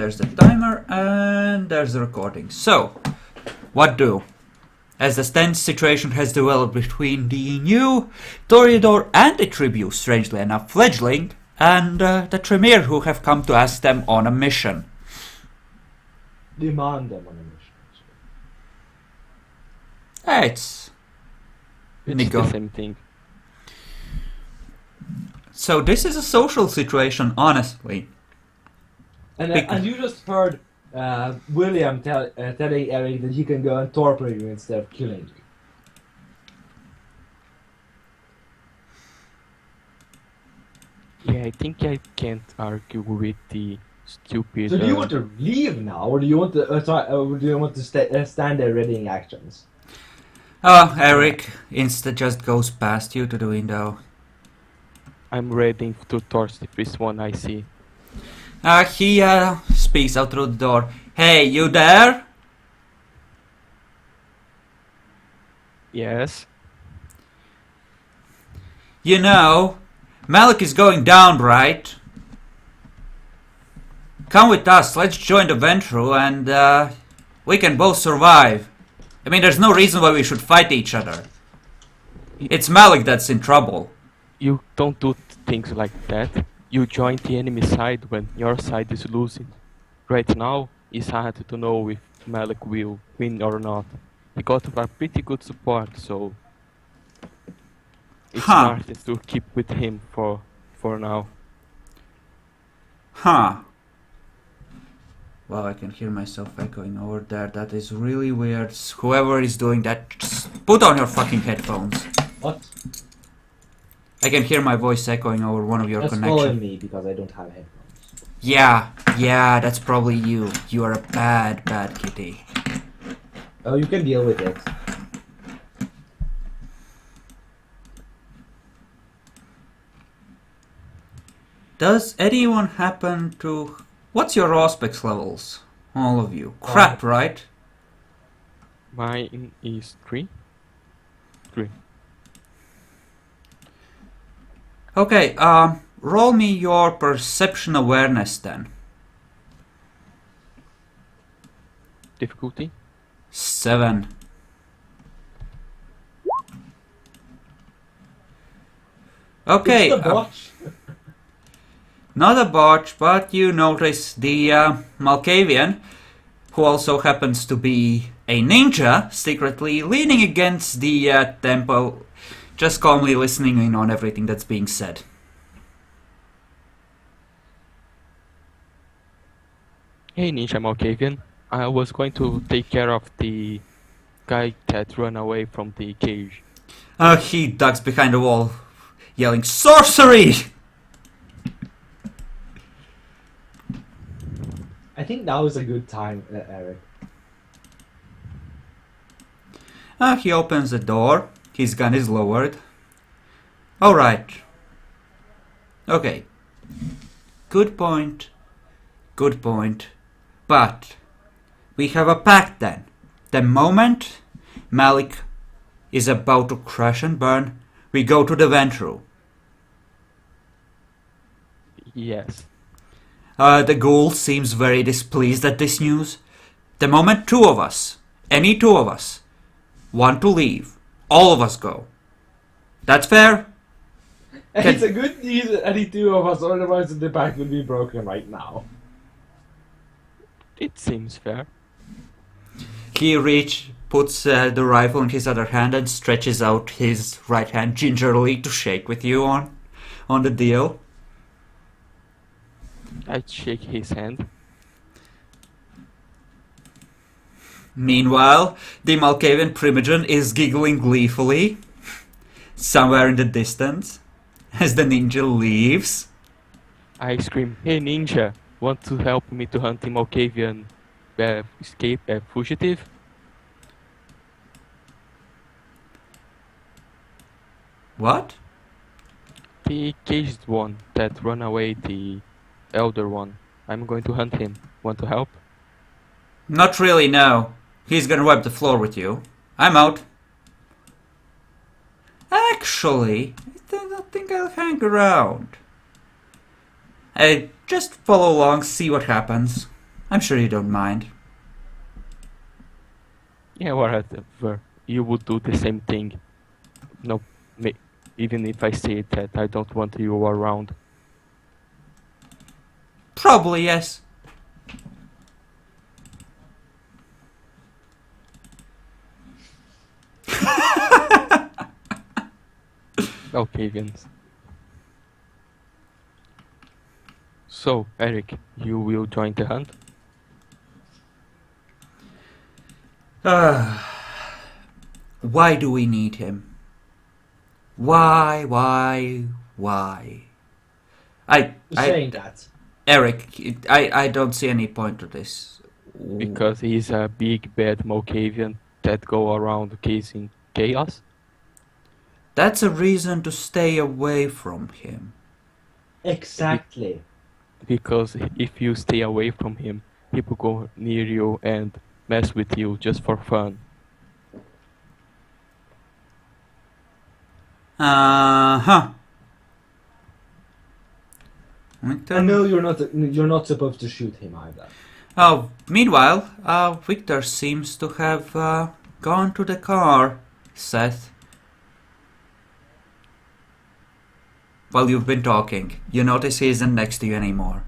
there's the timer, and there's the recording. So, what do? As the tense situation has developed between the new Toreador and the Tribute, strangely enough, fledgling, and the Tremere who have come to ask them on a mission. Demand them on a mission. It's the same thing. So this is a social situation, honestly. And you just heard William telling Eric that he can go and torture you instead of killing you. Yeah, I think I can't argue with the stupid... So do you want to leave now, or do you want to stand there readying actions? Oh, Eric instead just goes past you to the window. I'm ready to torch the first one I see. He speaks out through the door. Hey, you there? Yes? You know, Malik is going down, right? Come with us, let's join the Ventru and we can both survive. I mean, there's no reason why we should fight each other. It's Malik that's in trouble. You don't do things like that. You join the enemy side when your side is losing. Right now, it's hard to know if Malik will win or not. He got a pretty good support, so it's smartest to keep with him for now. Huh. Well, I can hear myself echoing over there. That is really weird. Whoever is doing that, just put on your fucking headphones. What? I can hear my voice echoing over one of your That's connections. following me because I don't have headphones. Yeah, that's probably you. You are a bad kitty. Oh, you can deal with it. Does anyone happen to... What's your Auspex levels? All of you. Crap, right? Mine is 3. 3. Okay, roll me your perception awareness then. Difficulty? 7. Okay. It's the botch. Not a botch, but you notice the Malkavian, who also happens to be a ninja, secretly leaning against the temple, just calmly listening in on everything that's being said. Hey Ninja Malkavian, I was going to take care of the guy that ran away from the cage. He ducks behind the wall, yelling, "Sorcery!" I think now is a good time, Eric. He opens the door. His gun is lowered. Alright. Okay. Good point. Good point. But we have a pact then. The moment Malik is about to crash and burn, we go to the Ventru. Yes. The ghoul seems very displeased at this news. The moment two of us, any two of us, want to leave, all of us go. That's fair? It's a good news that any two of us, otherwise the pact would be broken right now. It seems fair. He puts the rifle in his other hand and stretches out his right hand gingerly to shake with you on the deal. I shake his hand. Meanwhile, the Malkavian Primogen is giggling gleefully somewhere in the distance as the ninja leaves. I scream, "Hey Ninja, want to help me to hunt the Malkavian fugitive?" What? The caged one that ran away, the elder one. I'm going to hunt him. Want to help? Not really, no. He's gonna wipe the floor with you. I'm out. Actually, I don't think I'll hang around. I just follow along, see what happens. I'm sure you don't mind. Yeah, whatever. You would do the same thing. No, even if I say that I don't want you around. Probably yes. Okay, Vince. So, Eric, you will join the hunt? Why do we need him? Why? Saying that. Eric, I don't see any point to this. Because he's a big bad Mokavian that go around causing chaos? That's a reason to stay away from him. Exactly. Because if you stay away from him, people go near you and mess with you just for fun. Uh-huh. I know you're not supposed to shoot him either. Oh, meanwhile, Victor seems to have gone to the car, Seth. While you've been talking, you notice he isn't next to you anymore.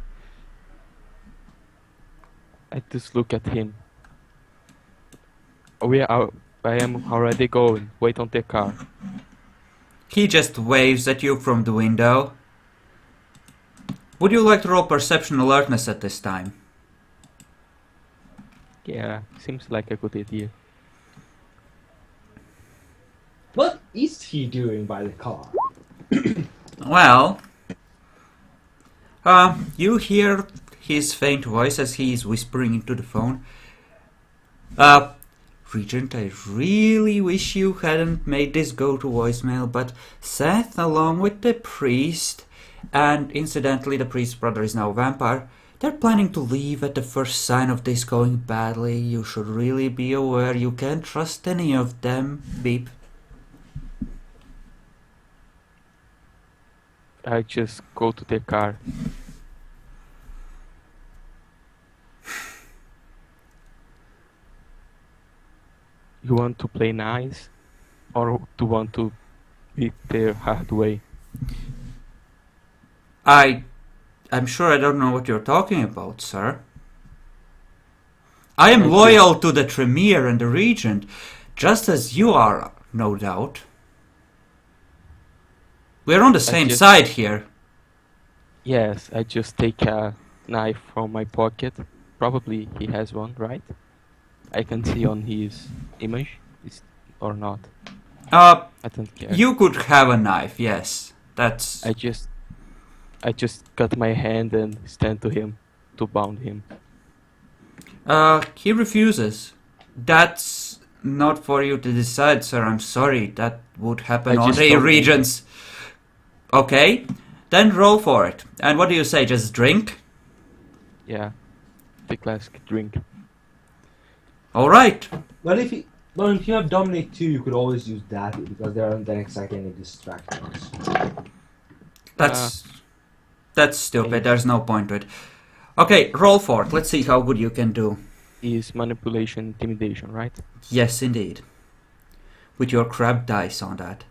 I just look at him. I am already going. Wait on the car. He just waves at you from the window. Would you like to roll perception alertness at this time? Yeah, seems like a good idea. What is he doing by the car? Well, you hear his faint voice as he is whispering into the phone. Regent, I really wish you hadn't made this go to voicemail, but Seth, along with the priest, and incidentally the priest's brother is now a vampire, they're planning to leave at the first sign of this going badly. You should really be aware you can't trust any of them. Beep. I just go to the car. You want to play nice? Or do you want to beat the hard way? I'm sure I don't know what you're talking about, sir. I am loyal to the Tremere and the Regent, just as you are, no doubt. We're on the same side here. Yes, I just take a knife from my pocket. Probably he has one, right? I can see on his image, or not. I don't care. You could have a knife, yes. That's... I just cut my hand and stand to him to bound him. He refuses. That's not for you to decide, sir. I'm sorry. That would happen on the Regents. Okay, then roll for it. And what do you say? Just drink? Yeah, the classic drink. All right. Well, if you have Dominate too, you could always use that because there aren't exactly any distractions. That's stupid. There's no point to it. Okay, roll for it. Let's see how good you can do. Is manipulation intimidation, right? Yes, indeed. With your crab dice on that.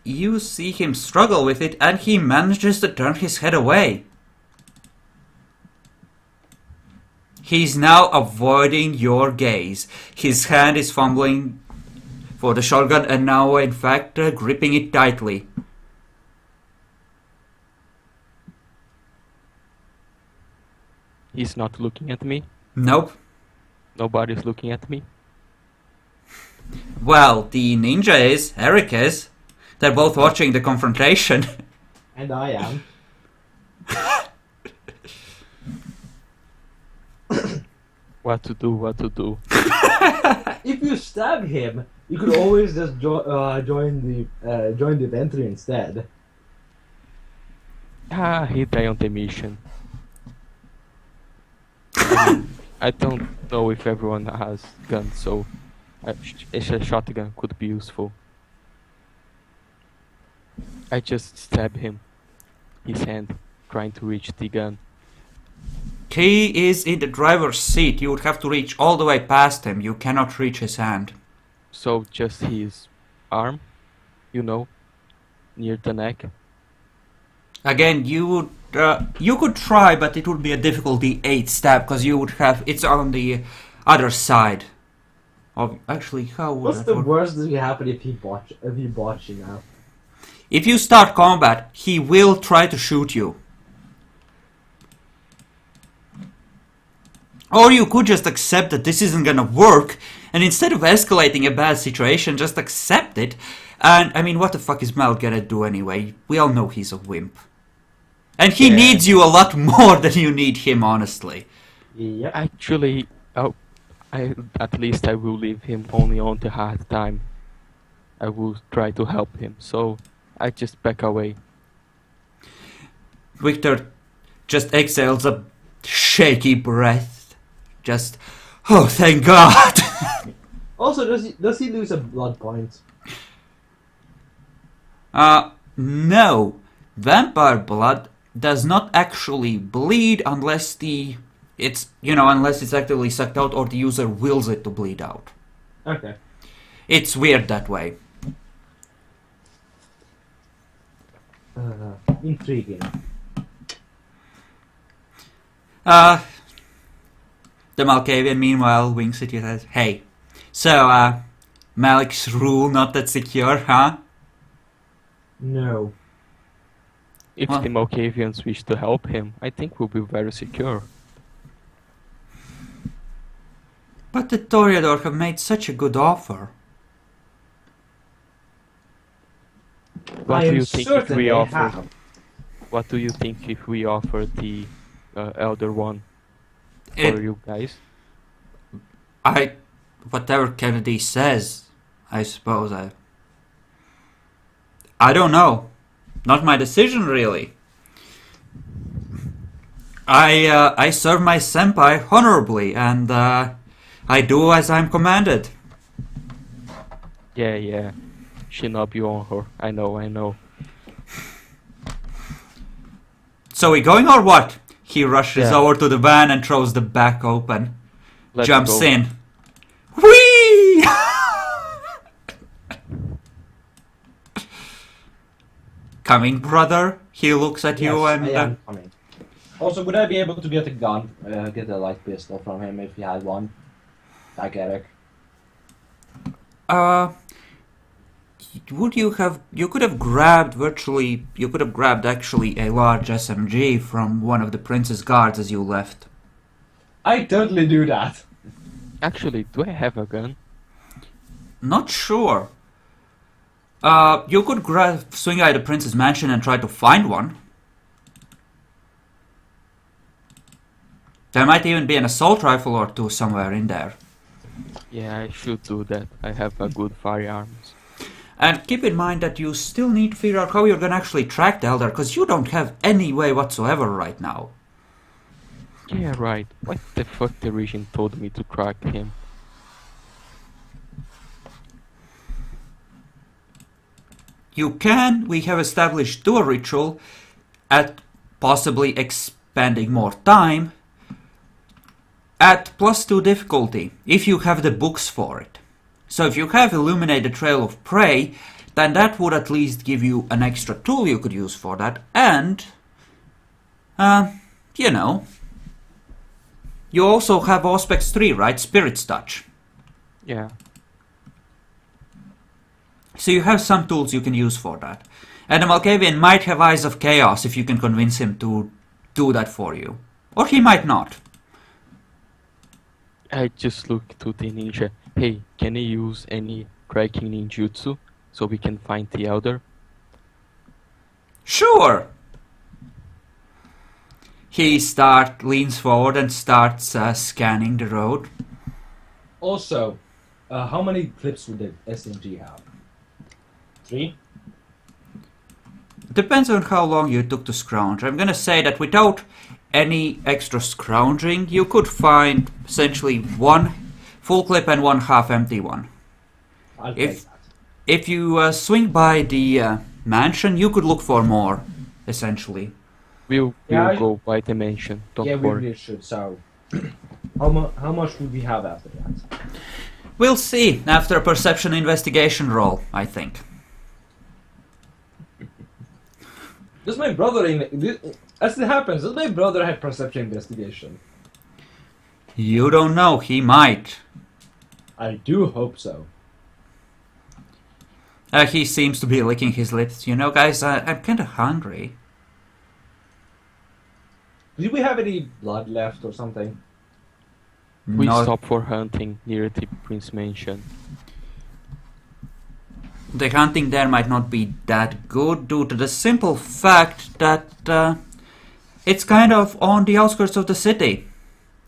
You see him struggle with it, and he manages to turn his head away. He's now avoiding your gaze. His hand is fumbling for the shotgun, and now, in fact, gripping it tightly. He's not looking at me? Nope. Nobody's looking at me? Well, the ninja is, Eric is. They're both watching the confrontation. And I am. What to do? If you stab him, you could always just join the entry instead. He died on the mission. I don't know if everyone has guns, so a shotgun could be useful. I just stab him, his hand, trying to reach the gun. He is in the driver's seat. You would have to reach all the way past him. You cannot reach his hand. So just his arm, you know, near the neck. Again, you could try, but it would be a difficulty 8 stab because you would have it's on the other side. Actually, how would What's that the work? worst that can happen if he botch you now? If you start combat, he will try to shoot you. Or you could just accept that this isn't gonna work, and instead of escalating a bad situation, just accept it. And, I mean, what the fuck is Mel gonna do anyway? We all know he's a wimp. And he needs you a lot more than you need him, honestly. Yep. Actually, at least I will leave him only on the hard time. I will try to help him, so I just back away. Victor just exhales a shaky breath. Just, oh, thank God! Also, does he lose a blood point? No. Vampire blood does not actually bleed unless unless it's actively sucked out or the user wills it to bleed out. Okay. It's weird that way. Intriguing. The Malkavian meanwhile winks at you and says, hey, so, Malik's rule not that secure, huh? No. If What? the Malkavians wish to help him, I think we'll be very secure. But the Toreador have made such a good offer. What I do am you think if certain we they offer? have. What do you think if we offer the Elder One for It- you guys? Whatever Kennedy says, I suppose. I don't know. Not my decision, really. I serve my senpai honorably, and I do as I'm commanded. Yeah. Shinobi on her. I know. So we going or what? He rushes Yeah. over to the van and throws the back open. Let's Jumps go. in. Whee! Coming, brother? He looks at you Yes, and... I am coming. Also, would I be able to get a gun, get a light pistol from him if he had one? Like Eric. You could have grabbed actually a large SMG from one of the prince's guards as you left. I totally do that. Actually, do I have a gun? Not sure. You could swing by the prince's mansion and try to find one. There might even be an assault rifle or two somewhere in there. Yeah, I should do that. I have a good firearms. And keep in mind that you still need to figure out how you're gonna actually track the Elder, because you don't have any way whatsoever right now. Yeah, right. What the fuck the region told me to track him? We have established do a ritual at possibly expanding more time at +2 difficulty, if you have the books for it. So if you have Illuminate the Trail of Prey, then that would at least give you an extra tool you could use for that, and, you also have Auspex 3, right? Spirit's Touch. Yeah. So you have some tools you can use for that. And the Malkavian might have Eyes of Chaos if you can convince him to do that for you. Or he might not. I just looked to the ninja. Hey, can you use any tracking ninjutsu so we can find the Elder? Sure! He leans forward and starts scanning the road. Also, how many clips would the SMG have? 3? Depends on how long you took to scrounge. I'm gonna say that without any extra scrounging, you could find essentially one full clip and one half empty one. I'll take that. If you swing by the mansion, you could look for more, essentially. We'll Yeah, go by dimension. Don't yeah, we worry. really should. So, how much would we have after that? We'll see after a perception investigation roll, I think. Does my brother, as it happens, does my brother have perception investigation? You don't know, he might. I do hope so. He seems to be licking his lips. You know, guys, I'm kind of hungry. Do we have any blood left or something? We No, stop for hunting near the Prince Mansion. the hunting there might not be that good due to the simple fact that it's kind of on the outskirts of the city.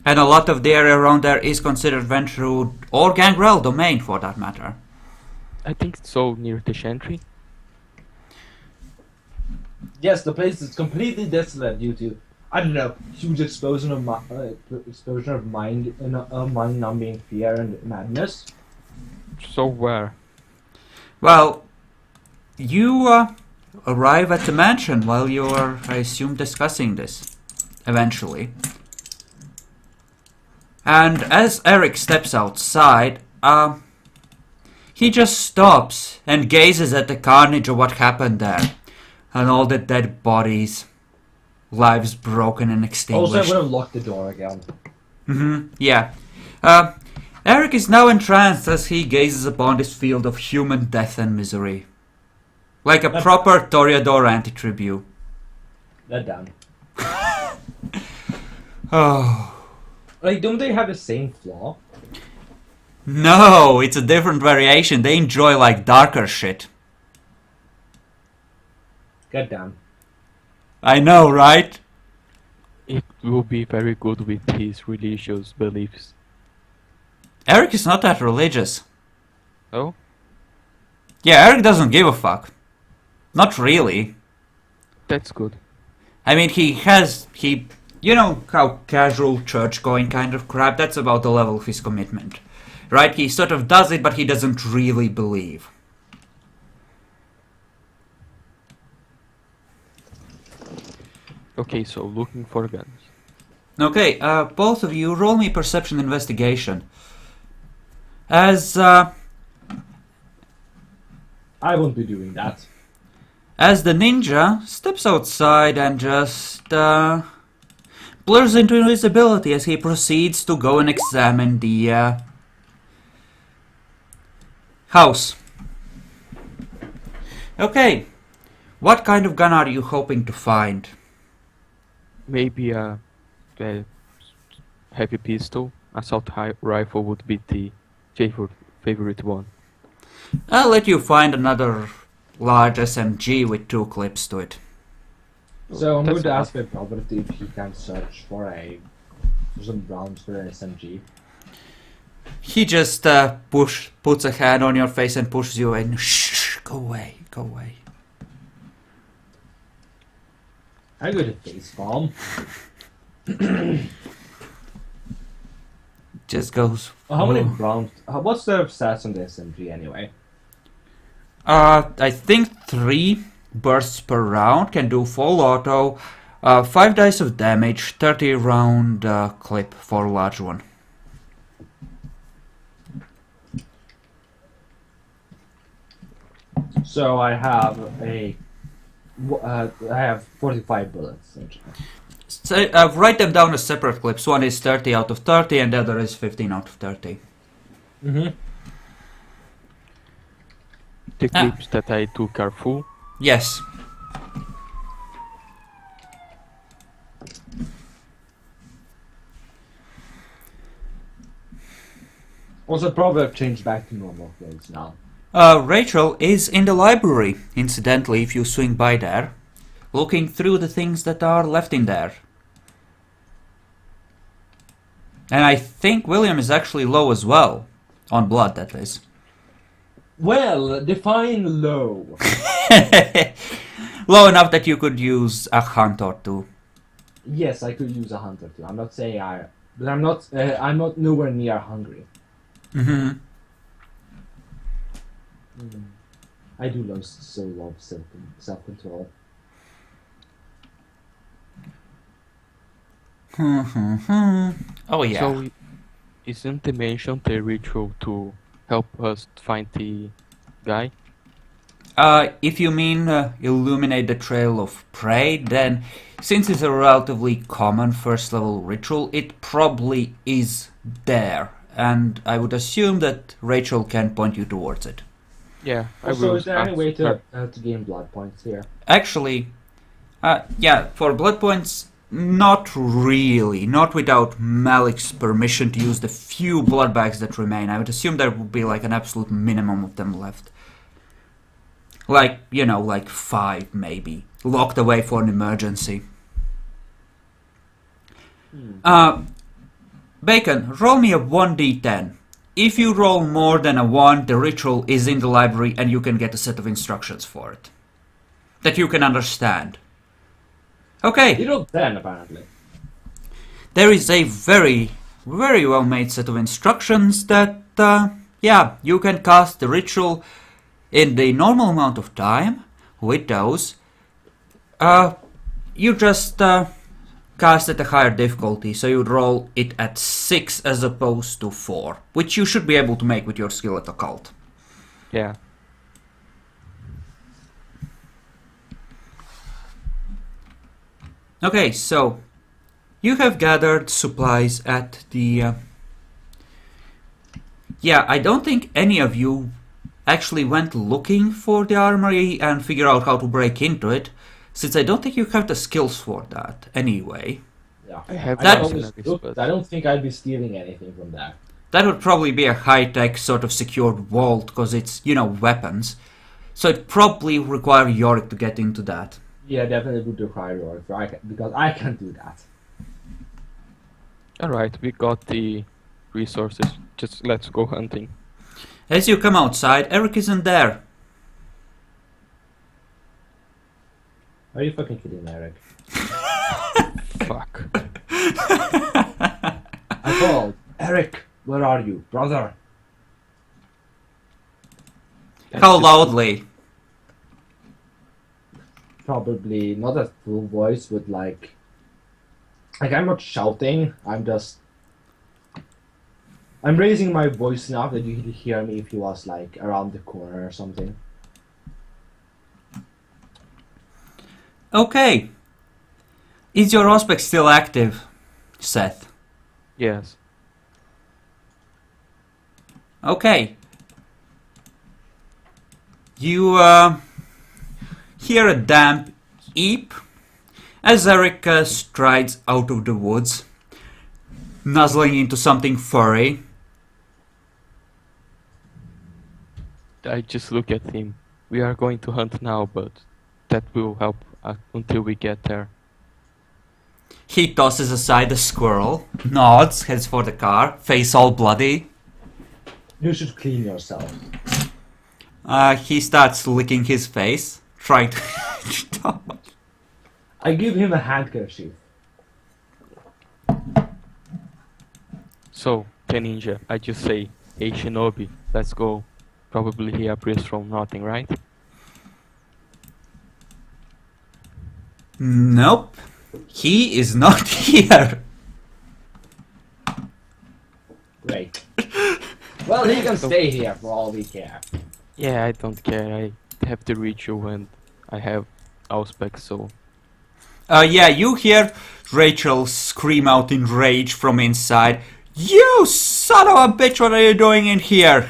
And a lot of the area around there is considered Ventrue or Gangrel domain for that matter. I think it's so near the Chantry. Yes, the place is completely desolate due to, I don't know, huge explosion of mind-numbing fear and madness. So where? Well, you arrive at the mansion while you're, I assume, discussing this. Eventually. And as Eric steps outside, he just stops and gazes at the carnage of what happened there. And all the dead bodies, lives broken and extinguished. Also, I'm gonna lock the door again. Yeah. Eric is now entranced as he gazes upon this field of human death and misery. Like a proper Toreador anti-tribute. They're done. Oh. Like, don't they have the same flaw? No, it's a different variation. They enjoy like darker shit. God damn. I know, right? It will be very good with his religious beliefs. Eric is not that religious. Oh? Yeah, Eric doesn't give a fuck. Not really. That's good. I mean, you know how casual church going kind of crap, that's about the level of his commitment. Right? He sort of does it, but he doesn't really believe. Okay, so looking for guns. Okay, both of you roll me perception investigation. As I won't be doing that. As the ninja steps outside and just blurs into invisibility as he proceeds to go and examine the house. Okay, what kind of gun are you hoping to find? Maybe a heavy pistol. Assault rifle would be the favorite one. I'll let you find another large SMG with 2 clips to it. So I'm That's going to enough. ask my brother if he can search for some rounds for an SMG. He just puts a hand on your face and pushes you in. Shh, go away, go away. I go to face bomb. Just goes. How many "Oh." rounds? What's the stats on the SMG anyway? I think 3 bursts per round, can do full auto, 5 dice of damage, 30 round clip for a large one. So I have I have 45 bullets. Essentially. So, write them down as separate clips. One is 30 out of 30 and the other is 15 out of 30. Mm-hmm. The clips that I took are full. Yes. Also, probably I've changed back to normal clothes now. Rachel is in the library, incidentally, if you swing by there, looking through the things that are left in there. And I think William is actually low as well. On blood, that is. Well, define low. Low enough that you could use a hunt or two. Yes, I could use a hunter too. I'm not saying but I'm not nowhere near hungry. Mm-hmm. I do love self-control. Oh yeah. So, isn't the mention the ritual to help us find the guy? If you mean illuminate the trail of prey, then since it's a relatively common first level ritual, it probably is there. And I would assume that Rachel can point you towards it. Yeah, I Also, will is there any ask way her. to gain blood points here? Actually, yeah, for blood points, not really. Not without Malik's permission to use the few blood bags that remain. I would assume there would be like an absolute minimum of them left. Like, you know, like 5 maybe. Locked away for an emergency. Bacon, roll me a 1d10. If you roll more than a 1, the ritual is in the library and you can get a set of instructions for it. That you can understand. Okay. You rolled 10 apparently. There is a very, very well made set of instructions that, yeah, you can cast the ritual in the normal amount of time with those. You just cast at a higher difficulty, so you'd roll it at 6 as opposed to 4, which you should be able to make with your skill at occult. Yeah. Okay, so you have gathered supplies at the... yeah, I don't think any of you actually went looking for the armory and figure out how to break into it, since I don't think you have the skills for that anyway. Yeah. I have That- mercenaries, but I don't think I'd be stealing anything from there. That would probably be a high-tech sort of secured vault, because it's, you know, weapons. So it'd probably require Yorick to get into that. Yeah, definitely would require yours, because I can't do that. alright, we got the resources. Just let's go hunting. As you come outside, Eric isn't there. Are you fucking kidding me, Eric? Fuck. I called. Eric, where are you? Brother! How loudly? Probably not a full voice, but like I'm not shouting, I'm raising my voice enough that you could hear me if he was like around the corner or something. Okay. Is your aspect still active, Seth? Yes. Okay. You hear a damp eep as Eric strides out of the woods, nuzzling into something furry. I just look at him. We are going to hunt now, but that will help until we get there. He tosses aside the squirrel, nods, heads for the car, face all bloody. You should clean yourself. He starts licking his face, trying to... I give him a handkerchief. So, Ninja, I just say, hey Shinobi, let's go. Probably he appears from nothing, right? Nope. He is not here. Great. Well, he can stay here for all we care. Yeah, I don't care. I have the ritual and I have Auspex, so... Yeah, you hear Rachel scream out in rage from inside. You son of a bitch, what are you doing in here?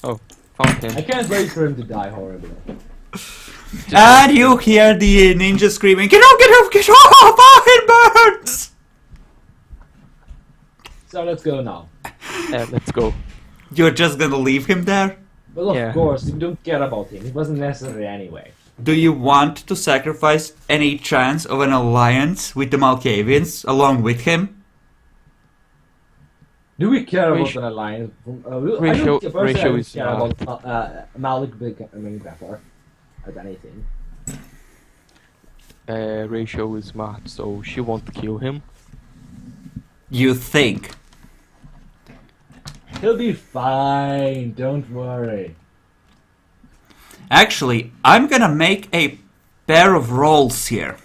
Oh, found I him. can't wait for him to die horribly. And you hear the ninja screaming, get off, get off, get off, oh, it burns! So let's go now. Yeah, let's go. You're just gonna leave him there? Well, of Yeah. course, we don't care about him. It wasn't necessary anyway. Do you want to sacrifice any chance of an alliance with the Malkavians along with him? Do we care about Ratio- an alliance? ratio is care not. about Malik becoming better at anything. Rachel is smart, so she won't kill him. You think? He'll be fine, don't worry. Actually, I'm gonna make a pair of rolls here.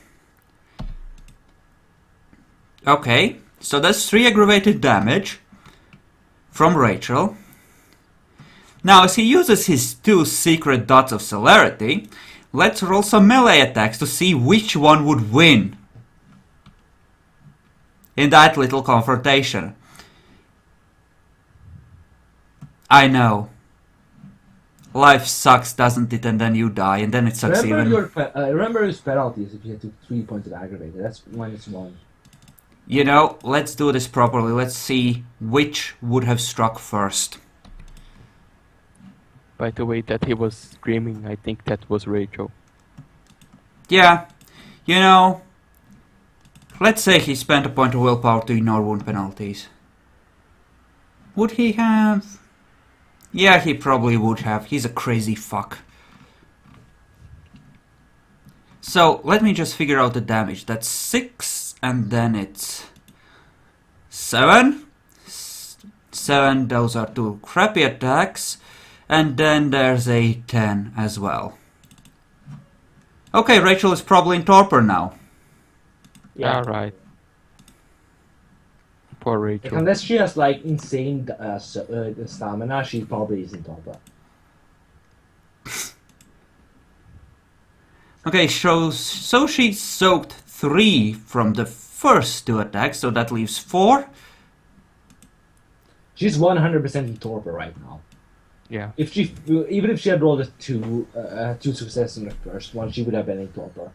Okay, so that's 3 aggravated damage from Rachel. Now, as he uses his 2 secret dots of celerity, let's roll some melee attacks to see which one would win in that little confrontation. I know. Life sucks, doesn't it? And then you die, and then it sucks Remember his penalties if you took 3 points of aggravated. That's -1. You know, let's do this properly. Let's see which would have struck first. By the way that he was screaming, I think that was Rachel. Yeah, you know, let's say he spent a point of willpower to ignore wound penalties. Would he have? Yeah, he probably would have. He's a crazy fuck. So, let me just figure out the damage. That's 6, and then it's 7. 7, those are 2 crappy attacks. And then there's a 10 as well. Okay, Rachel is probably in torpor now. Yeah. Alright. Poor Rachel. Unless she has like insane stamina, she probably isn't torpor. Okay, so she soaked 3 from the first 2 attacks, so that leaves 4. She's 100% in torpor right now. Yeah. Even if she had rolled a 2 success in the first one, she would have been in torpor.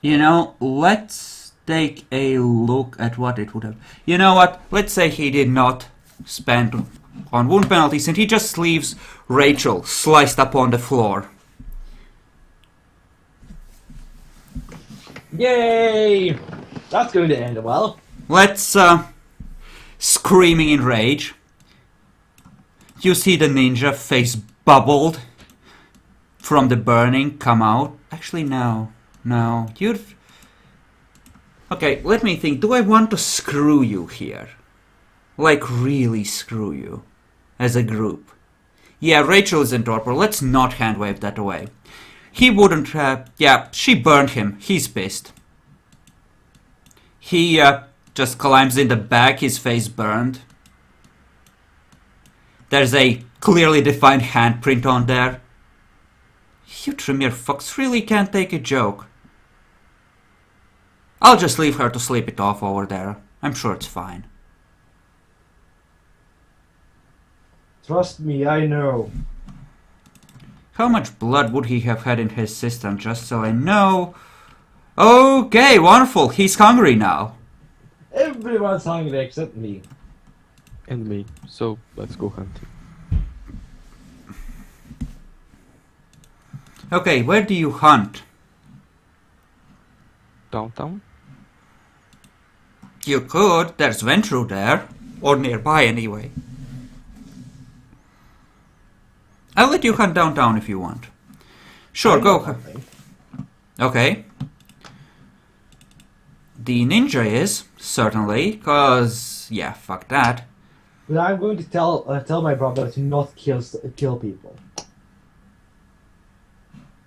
You know, let's take a look at what it would have. You know what? Let's say he did not spend on wound penalties and he just leaves Rachel sliced up on the floor. Yay! That's going to end well. Let's, screaming in rage. You see the ninja face bubbled from the burning come out. Actually, no. You'd... Okay, let me think. Do I want to screw you here? Like, really screw you? As a group? Yeah, Rachel is in torpor. Let's not handwave that away. He wouldn't have... Yeah, she burned him. He's pissed. He, just climbs in the back, his face burned. There's a clearly defined handprint on there. You Tremere fucks really can't take a joke. I'll just leave her to sleep it off over there. I'm sure it's fine. Trust me, I know. How much blood would he have had in his system, just so I know? Okay, wonderful. He's hungry now. Everyone's hungry except me. And me. So let's go hunting. Okay, where do you hunt? Downtown? You could. There's Ventru there. Or nearby, anyway. I'll let you hunt downtown if you want. Sure, go. Okay. The ninja is, certainly, cause, yeah, fuck that. But I'm going to tell my brother to not kill people.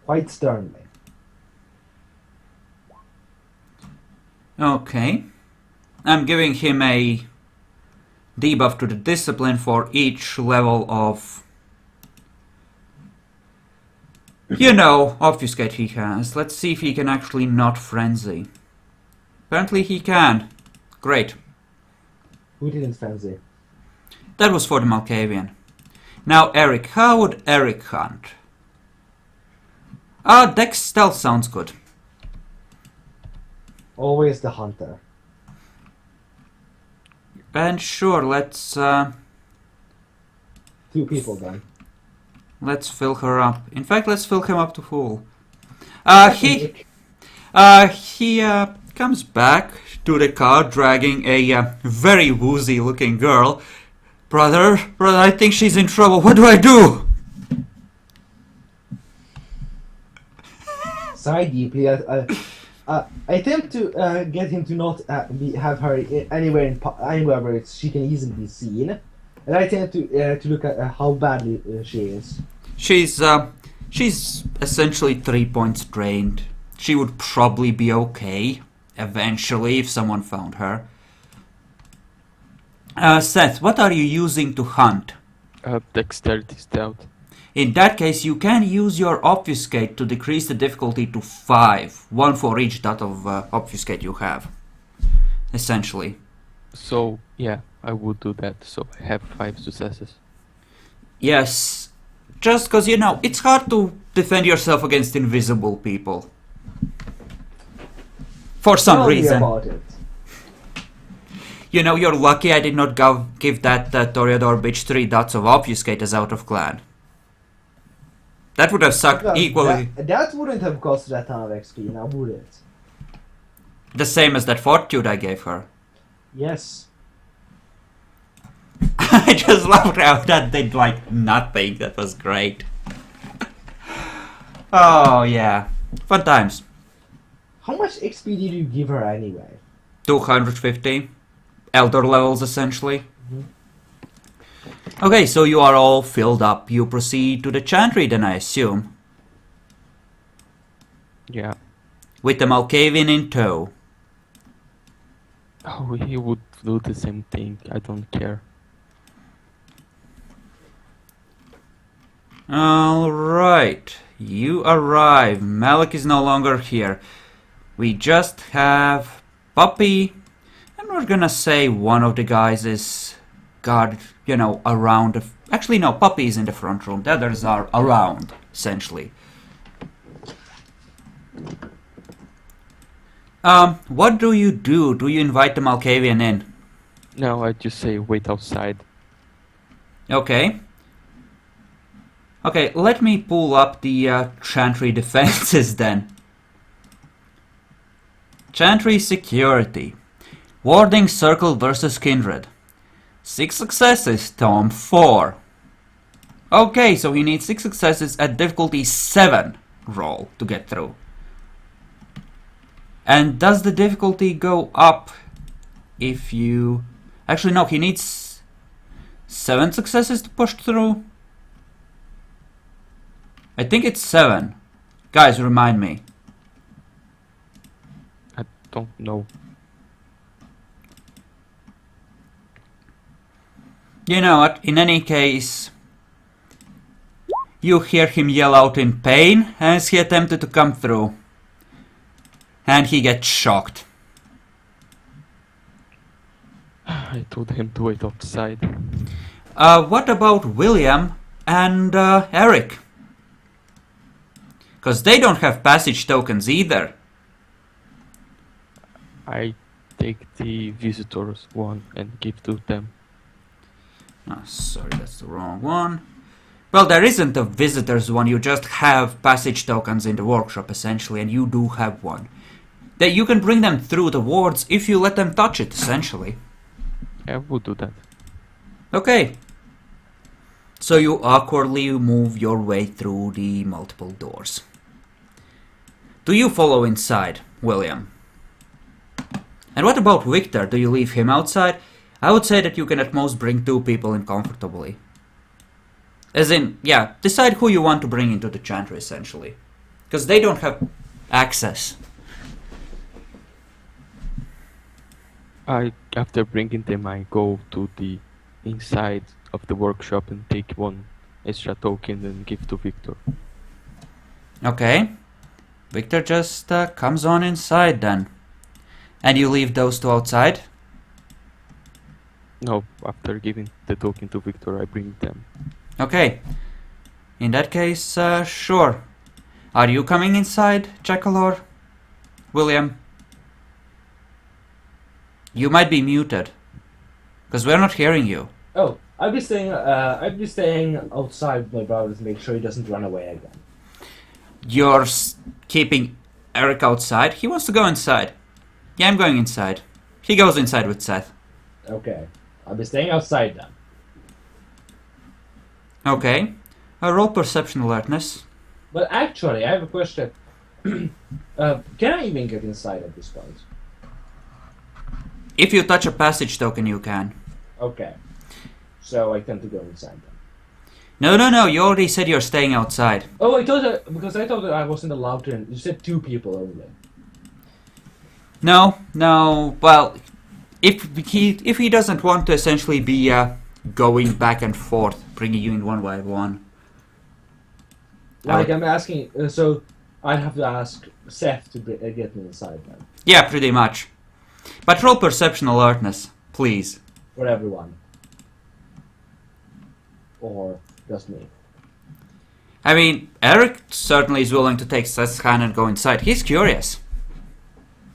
Quite sternly. Okay. I'm giving him a debuff to the discipline for each level of... You know, obfuscate he has. Let's see if he can actually not frenzy. Apparently he can. Great. Who didn't frenzy? That was for the Malkavian. Now Eric, how would Eric hunt? Dex stealth sounds good. Always the hunter. And sure, let's 2 people then. let's fill her up. In fact, let's fill him up to full. He comes back to the car dragging a very woozy looking girl. Brother, I think she's in trouble. What do I do? Sigh deeply. I attempt to get him to not have her anywhere where she can easily be seen, and I tend to look at how badly she is. She's essentially 3 points drained. She would probably be okay eventually, if someone found her. Seth, what are you using to hunt? Dexterity stealth. In that case, you can use your obfuscate to decrease the difficulty to 5. 1 for each dot of obfuscate you have. Essentially. So, yeah, I would do that. So I have 5 successes. Yes. Just because, you know, it's hard to defend yourself against invisible people. For some Tell me reason. about it. You know, you're lucky I did not give that Toreador bitch 3 dots of obfuscate as out of clan. That would have sucked Because equally. That wouldn't have cost that ton of XP, now would it? The same as that fortitude I gave her. Yes. I just loved how that did like nothing. That was great. Oh yeah. Fun times. How much XP did you give her anyway? 250. Elder levels essentially. Mhm. Okay, so you are all filled up. You proceed to the Chantry then, I assume. Yeah. With the Malkavian in tow. Oh, he would do the same thing. I don't care. Alright. You arrive. Malik is no longer here. We just have Puppy. And we're gonna say one of the guys is guard, you know, around the... Actually, no, Puppy is in the front room. The others are around, essentially. What do you do? Do you invite the Malkavian in? No, I just say wait outside. Okay. Okay, let me pull up the Chantry defenses then. Chantry security. Warding circle versus kindred. 6 successes, Tom 4. Okay, so he needs 6 successes at difficulty 7 roll to get through. And does the difficulty go up if you... Actually no, he needs 7 successes to push through? I think it's 7. Guys, remind me. I don't know. You know what, in any case... You hear him yell out in pain as he attempted to come through. And he gets shocked. I told him to wait outside. What about William and Eric? Because they don't have passage tokens either. I take the visitors one and give to them. Oh, sorry, that's the wrong one. Well, there isn't a visitors one, you just have passage tokens in the workshop essentially, and you do have one. That you can bring them through the wards if you let them touch it, essentially. I would do that. Okay. So you awkwardly move your way through the multiple doors. Do you follow inside, William? And what about Victor? Do you leave him outside? I would say that you can at most bring 2 people in comfortably. As in, yeah, decide who you want to bring into the Chantry, essentially. Because they don't have access. After bringing them, I go to the inside of the workshop and take 1 extra token and give to Victor. Okay. Victor just comes on inside then. And you leave those 2 outside? No, after giving the token to Victor, I bring them. Okay. In that case, sure. Are you coming inside, Jackalor? William? You might be muted. Because we're not hearing you. Oh, I'll be staying outside with my brother to make sure he doesn't run away again. You're keeping Eric outside? He wants to go inside. Yeah, I'm going inside. He goes inside with Seth. Okay. I'll be staying outside then. Okay. Roll perception alertness. But actually, I have a question. Can I even get inside at this point? If you touch a passage token, you can. Okay. So I tend to go inside then. No, you already said you're staying outside. Oh, I thought that I wasn't allowed to. You said 2 people only. No, no. Well, if he doesn't want to essentially be going back and forth, bringing you in one by one. Like I'm asking, so I have to ask Seth to get me inside then. Yeah, pretty much. But roll perception alertness, please. For everyone. Or just me. I mean, Eric certainly is willing to take Seth's hand and go inside. He's curious.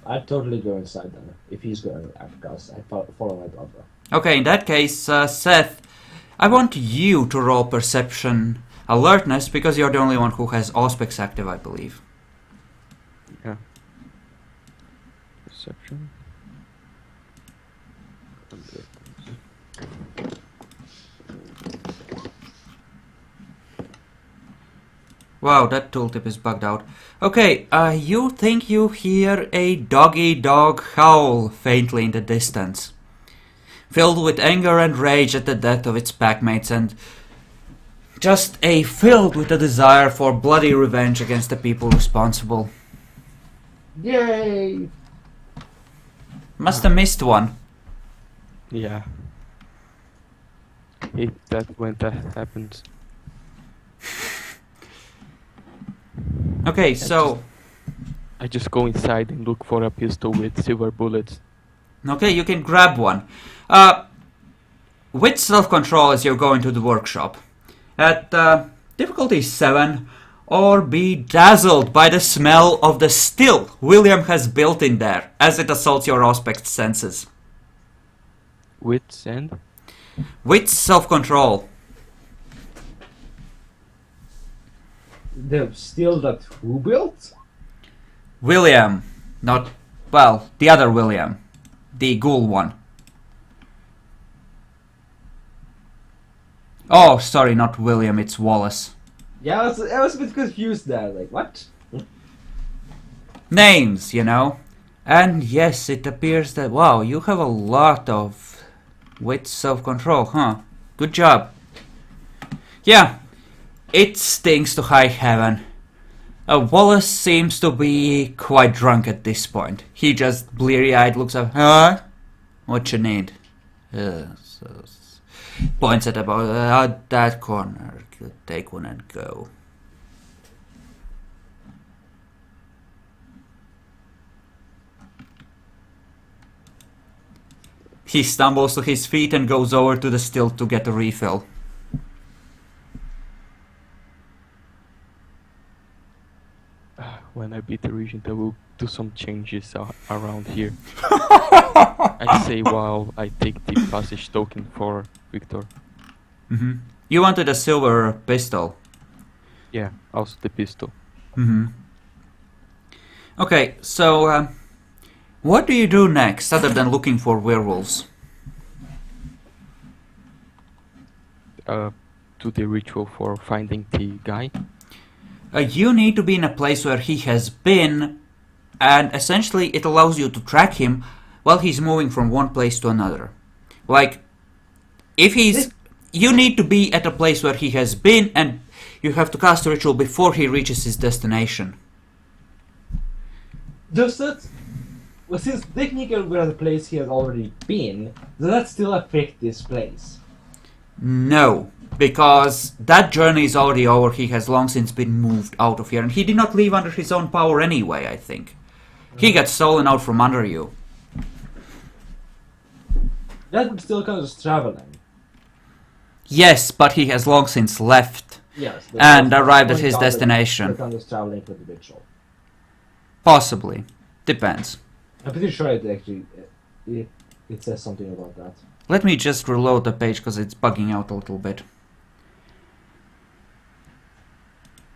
I'd totally go inside then, if he's going because I follow my brother. Okay, in that case, Seth, I want you to roll perception alertness because you're the only one who has Auspex active, I believe. Yeah. Perception. Wow, that tooltip is bugged out. Okay, you think you hear a dog howl faintly in the distance, filled with anger and rage at the death of its packmates, and just filled with a desire for bloody revenge against the people responsible. Yay! Must have missed one. Yeah. Hate that when that happens. Okay, so... I just go inside and look for a pistol with silver bullets. Okay, you can grab one. With self-control as you're going to the workshop. At difficulty 7, or be dazzled by the smell of the still William has built in there as it assaults your Auspex senses. Wits and? With self-control. The still that who built? William. Not... well, the other William. The ghoul one. Oh, sorry, not William, it's Wallace. Yeah, I was a bit confused there, like, what? Names, you know. And yes, it appears that, wow, you have a lot of wit self-control, huh? Good job. Yeah, it stinks to high heaven. Wallace seems to be quite drunk at this point. He just bleary-eyed looks up, huh? What you need? Points at about that corner. Take one and go. He stumbles to his feet and goes over to the still to get a refill. When I beat the regent, I will do some changes around here. I say while I take the passage token for Victor. Mm-hmm. You wanted a silver pistol. Yeah, also the pistol. Mm-hmm. Okay, so what do you do next other than looking for werewolves? Do the ritual for finding the guy. You need to be in a place where he has been, and essentially it allows you to track him while he's moving from one place to another. Like, if he's... you need to be at a place where he has been, and you have to cast a ritual before he reaches his destination. Does that... well, since technically we're at a place he has already been, does that still affect this place? No, because that journey is already over. He has long since been moved out of here, and he did not leave under his own power anyway, I think. He got stolen out from under you. That still counts as traveling. Yes, but he has long since left Yes. and arrived at his destination. That counts as traveling for the ritual. Possibly. Depends. I'm pretty sure it actually... it says something about that. Let me just reload the page because it's bugging out a little bit.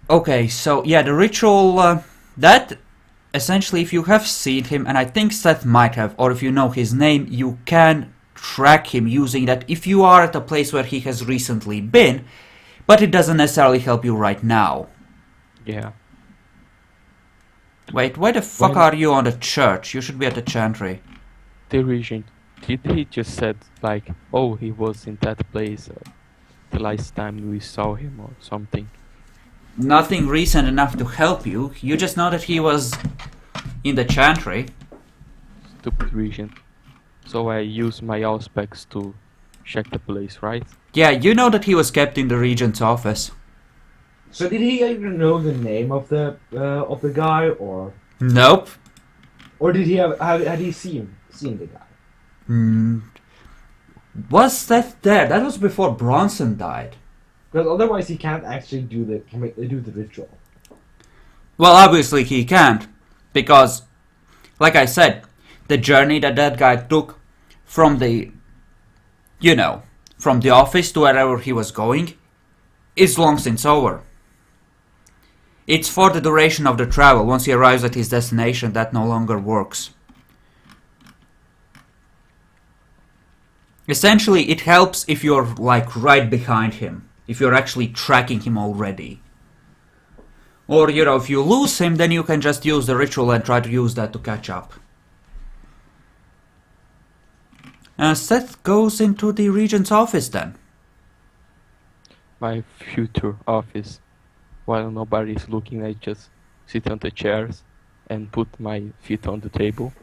Okay, so yeah, the ritual, that essentially if you have seen him, and I think Seth might have, or if you know his name, you can track him using that if you are at a place where he has recently been, but it doesn't necessarily help you right now. Yeah. Wait, why the fuck are you on the church? You should be at the Chantry. The regent, did he just said like, oh, he was in that place the last time we saw him or something? Nothing recent enough to help you. You just know that he was in the Chantry. stupid region. So I use my auspex to check the place, right? Yeah, you know that he was kept in the regent's office. So did he even know the name of the guy, Nope. or did he had he seen the guy? Hmm. Was that there? That was before Bronson died. Because otherwise he can't actually do the ritual. Well, obviously he can't, because, like I said, the journey that guy took from the, from the office to wherever he was going, is long since over. It's for the duration of the travel. Once he arrives at his destination, that no longer works. Essentially, it helps if you're, like, right behind him. If you're actually tracking him already. Or, if you lose him, then you can just use the ritual and try to use that to catch up. Seth goes into the regent's office then. My future office. While nobody's looking, I just sit on the chairs and put my feet on the table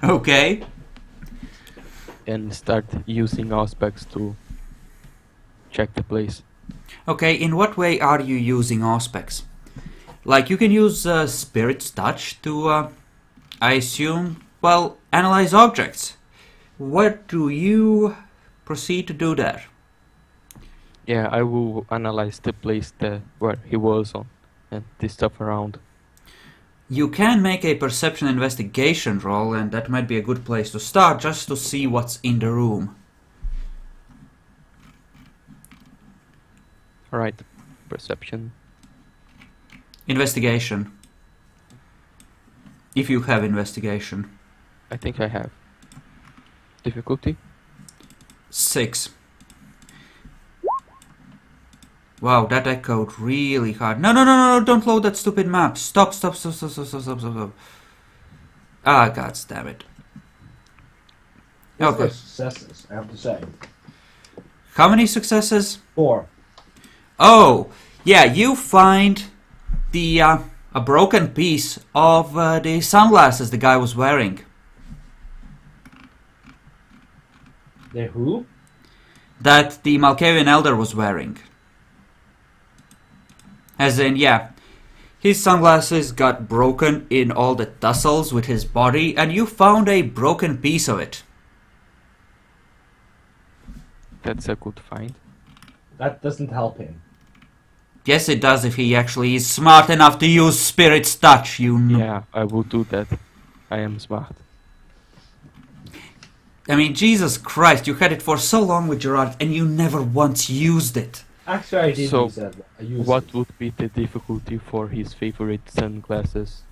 Okay. and start using auspex to check the place. Okay, in what way are you using auspex? Like, you can use Spirit's Touch to, I assume, analyze objects. What do you proceed to do there? Yeah, I will analyze the place where he was on and the stuff around. You can make a perception investigation roll, and that might be a good place to start, just to see what's in the room. Alright, perception. Investigation. If you have investigation. I think I have. Difficulty? 6. Wow, that echoed really hard. No, don't load that stupid map. Stop. Ah, god damn it. That's Okay. successes, I have to say. How many successes? 4. Oh, yeah, you find a broken piece of the sunglasses the guy was wearing. The who? That the Malkavian Elder was wearing. As in, yeah, his sunglasses got broken in all the tussles with his body, and you found a broken piece of it. That's a good find. That doesn't help him. Yes, it does if he actually is smart enough to use Spirit's Touch, you know. Yeah, I will do that. I am smart. I mean, Jesus Christ, you had it for so long with Gerard, and you never once used it. Actually, I did So, use that. I used What it. would be the difficulty for his favorite sunglasses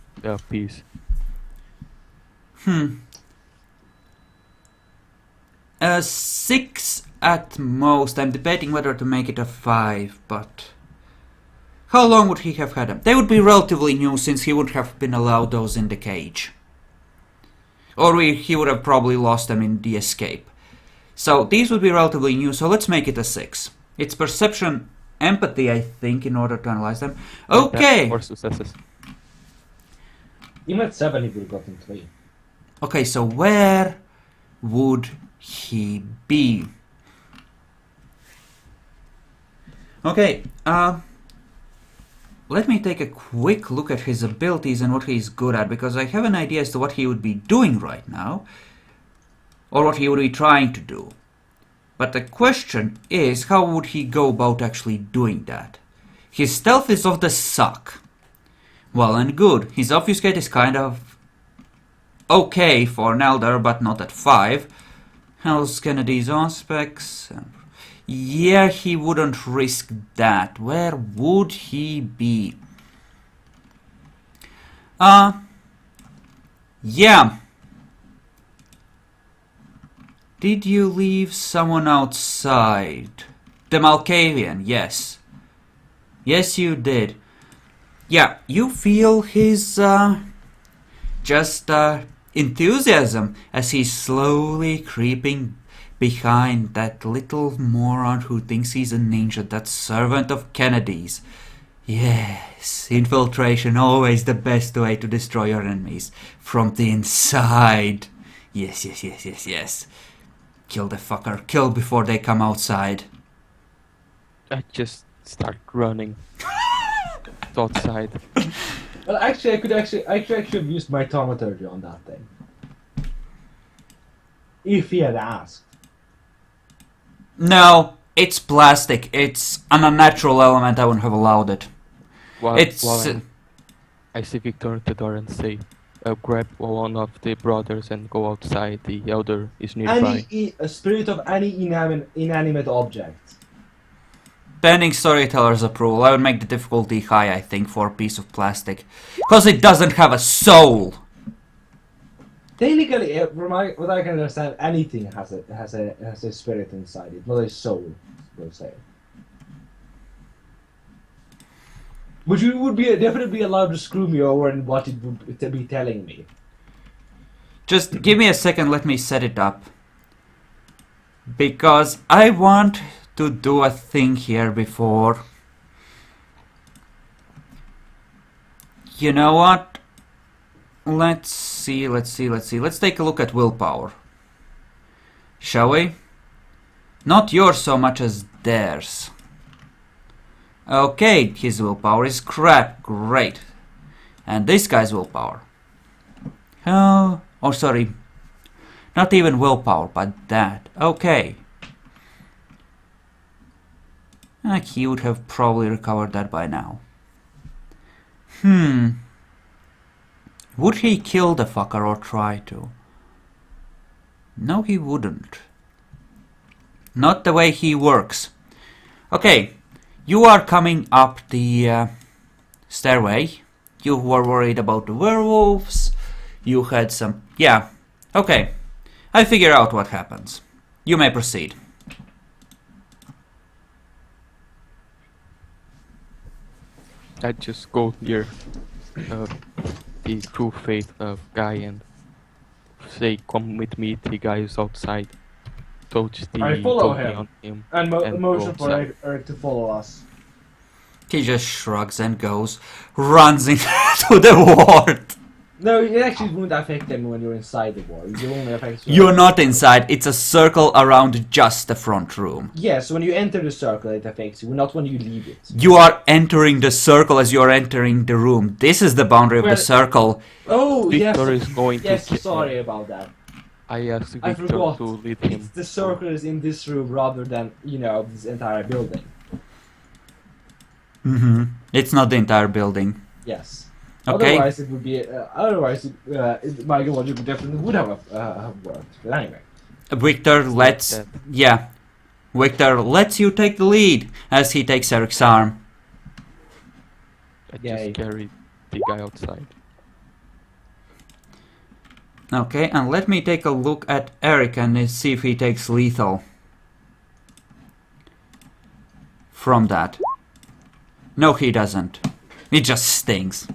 piece? 6 at most. I'm debating whether to make it a 5, but... How long would he have had them? They would be relatively new, since he would have been allowed those in the cage. Or he would have probably lost them in the escape. So these would be relatively new, so let's make it a 6. It's perception, empathy, I think, in order to analyze them. Okay! 4 successes. Even at 7, he would have gotten 3. Okay, so where would he be? Okay, let me take a quick look at his abilities and what he's good at, because I have an idea as to what he would be doing right now, or what he would be trying to do. But the question is, how would he go about actually doing that? His stealth is of the suck. Well and good. His obfuscate is kind of okay for an elder, but not at 5. How's Kennedy's aspects? Yeah, he wouldn't risk that. Where would he be? Yeah. Did you leave someone outside? The Malkavian, yes. Yes, you did. Yeah, you feel his, enthusiasm as he's slowly creeping behind that little moron who thinks he's a ninja, that servant of Kennedy's. Yes, infiltration, always the best way to destroy your enemies. From the inside. Yes, yes, yes, yes, yes. Kill the fucker. Kill before they come outside. I just start running outside. Well, actually, I could actually have used my thaumaturgy on that thing. If he had asked. No, it's plastic. It's an unnatural element. I wouldn't have allowed it. While It's... I see Victor at the door and say, grab one of the brothers and go outside. The elder is nearby. A spirit of any inanimate object. Pending storyteller's approval, I would make the difficulty high, I think, for a piece of plastic. Because it doesn't have a soul! Technically, from what I can understand, anything has a spirit inside it, not a soul, per se. Which you would be definitely be allowed to screw me over in what it would be telling me. Just give me a second, let me set it up. Because I want to do a thing here before. You know what? Let's see. Let's take a look at willpower. Shall we? Not yours so much as theirs. Okay, his willpower is crap. Great. And this guy's willpower. Oh, sorry. Not even willpower, but that. Okay. He would have probably recovered that by now. Would he kill the fucker or try to? No, he wouldn't. Not the way he works. Okay, you are coming up the stairway. You were worried about the werewolves. You had some... Yeah, okay. I figure out what happens. You may proceed. I just go near the true faith guy and say, come with me, the guy is outside. Touch the I follow token him. on him And go motion for outside. Eric to follow us. He just shrugs and goes, runs into the ward. No, it actually won't affect them when you're inside the wall. It only affects you. You're not inside, it's a circle around just the front room. Yes, when you enter the circle it affects you, not when you leave it. You are entering the circle as you are entering the room. This is the boundary of the Well- circle. Oh, Victor yes. is going Yes, to... sorry about that. I asked I Victor forgot. to lead him. It's the circle is in this room rather than, this entire building. It's not the entire building. Yes. Okay. Otherwise it would be, my logic definitely would have worked. But anyway. Victor lets... that. Yeah. Victor lets you take the lead as he takes Eric's arm. I Yay. just carry the guy outside. Okay, and let me take a look at Eric and see if he takes lethal. From that. No, he doesn't. It just stings.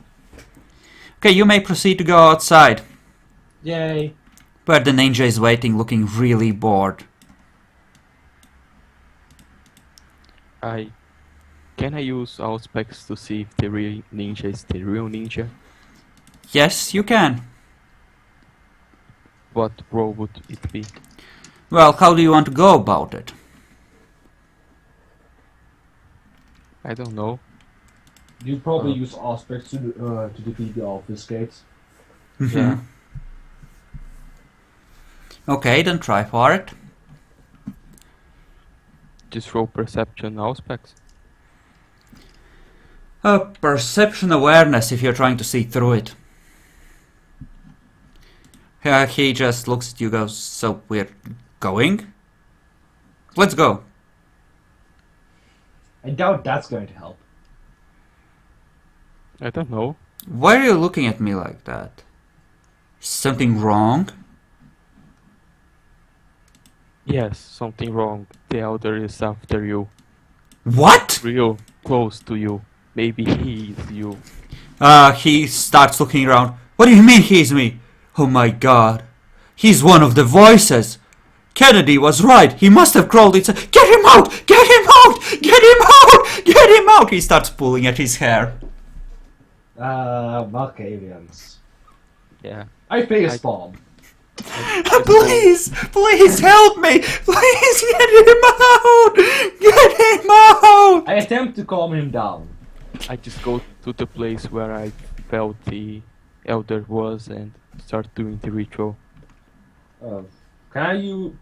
Okay, you may proceed to go outside, Yay. where the ninja is waiting, looking really bored. Can I use our specs to see if the real ninja is the real ninja? Yes, you can. What role would it be? Well, how do you want to go about it? I don't know. You'd probably use aspects to defeat the office gates. Yeah. Okay, then try for it. Just roll perception aspects. Perception awareness if you're trying to see through it. He just looks at you, goes, so we're going? Let's go. I doubt that's going to help. I don't know. Why are you looking at me like that? Something wrong? Yes, something wrong. The elder is after you. What? Real close to you. Maybe he is you. He starts looking around. What do you mean he's me? Oh my god. He's one of the voices. Kennedy was right. He must have crawled inside. Get him out! Get him out! Get him out! Get him out! He starts pulling at his hair. Malkavians. Yeah. I face bomb. Please! Please help me! Please get him out! Get him out! I attempt to calm him down. I just go to the place where I felt the elder was and start doing the ritual. Can I use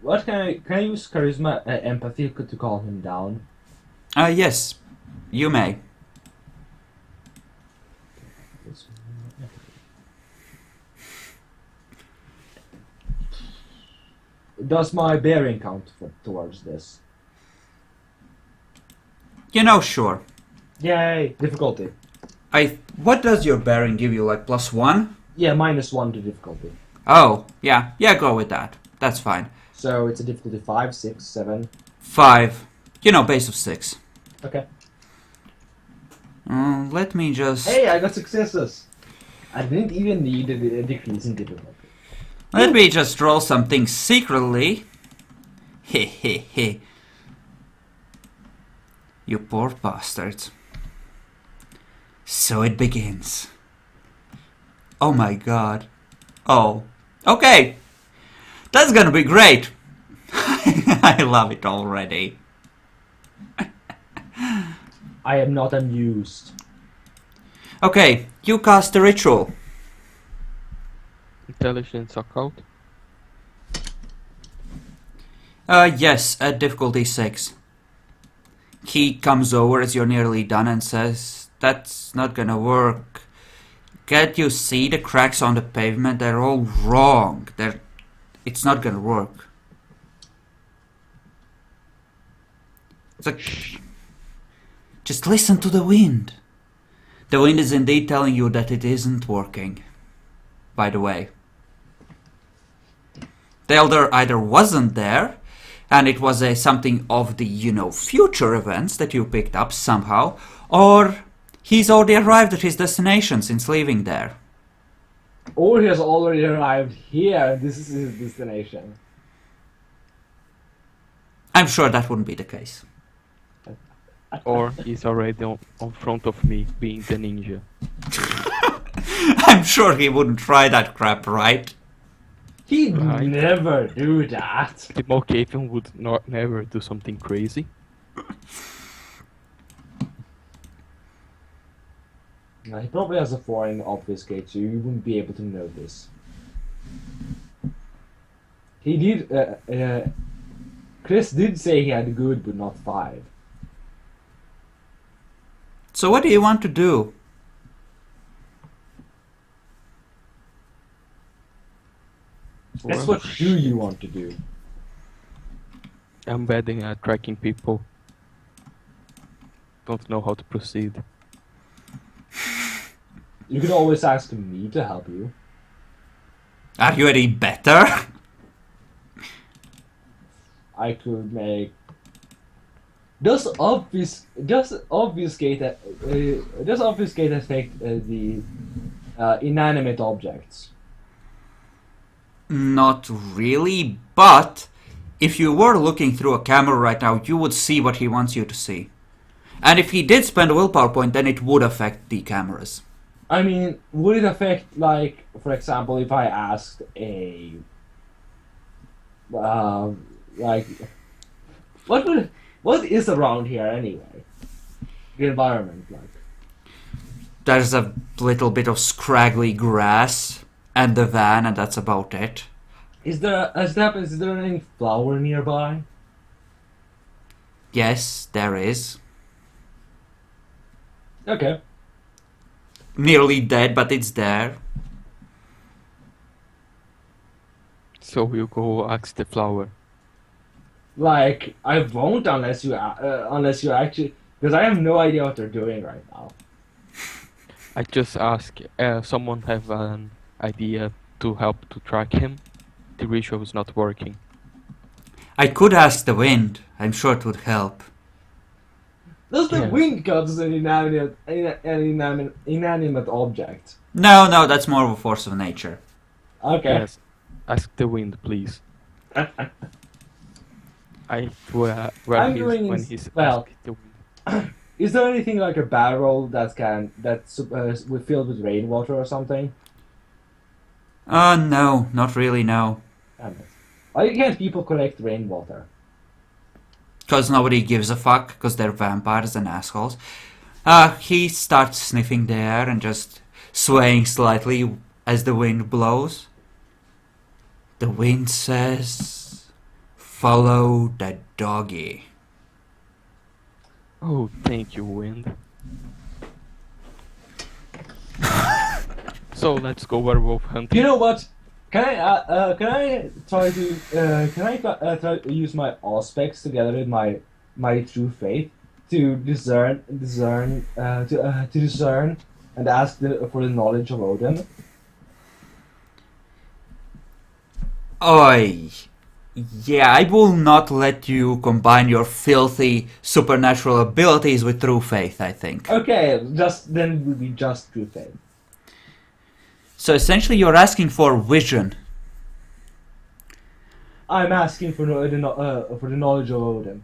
charisma empathy to calm him down? Yes. You may. Does my bearing count towards this? You know, sure. Yay! Difficulty. What does your bearing give you, like +1? Yeah, -1 to difficulty. Oh, yeah. Yeah, go with that. That's fine. So it's a difficulty 5, 6, 7. 5. You know, base of 6. Okay. Let me just... Hey, I got successes! I didn't even need a decrease in difficulty. Let me just roll something secretly. Hehehe. You poor bastards. So it begins. Oh my god. Oh. Okay. That's gonna be great. I love it already. I am not amused. Okay, you cast the ritual. Intelligence occult? Yes, at difficulty 6. He comes over as you're nearly done and says, "That's not gonna work. Can't you see the cracks on the pavement? They're all wrong. It's not gonna work." It's like, just listen to the wind. The wind is indeed telling you that it isn't working, by the way. The elder either wasn't there, and it was something of the, future events that you picked up somehow, or he's already arrived at his destination since leaving there. Or he has already arrived here. This is his destination. I'm sure that wouldn't be the case. Or he's already on front of me, being the ninja. I'm sure he wouldn't try that crap, right? He'd Right. never do that. The Malkavian would never do something crazy. Now, he probably has a foreign obfuscate, so you wouldn't be able to know this. He did. Chris did say he had good, but not 5. So what do you want to do? That's what do you want to do? I'm bad at tracking people. Don't know how to proceed. You can always ask me to help you. Are you any better? I could make. Does obfuscate affect the inanimate objects? Not really, but if you were looking through a camera right now, you would see what he wants you to see. And if he did spend a willpower point, then it would affect the cameras. I mean, would it affect, like, for example, if I asked a, like, what is around here anyway? The environment, like. There's a little bit of scraggly grass and the van, and that's about it. Is there any flower nearby? Yes, there is. Okay. Nearly dead, but it's there. So we'll go ask the flower. Like, I won't unless you actually, because I have no idea what they're doing right now. I just ask, someone have an idea to help to track him? The ritual is not working. I could ask the wind. I'm sure it would help. Does the Yeah. wind count as an inanimate object? No, that's more of a force of nature. Okay. Yes. Ask the wind, please. where I'm he is going when in. he's Well, asked to win. is there anything like a barrel that's filled with rainwater or something? No, not really, no. Damn it. Why can't people collect rainwater? Because nobody gives a fuck, because they're vampires and assholes. He starts sniffing the air and just swaying slightly as the wind blows. The wind says, "Follow the doggy." Oh, thank you, wind. So let's go werewolf hunting. You know what? Can I try to use my aspects together with my true faith to discern and ask for the knowledge of Odin? Oi. Yeah, I will not let you combine your filthy supernatural abilities with true faith, I think. Okay, just then it will be just true faith. So essentially you're asking for vision. I'm asking for the knowledge of Odin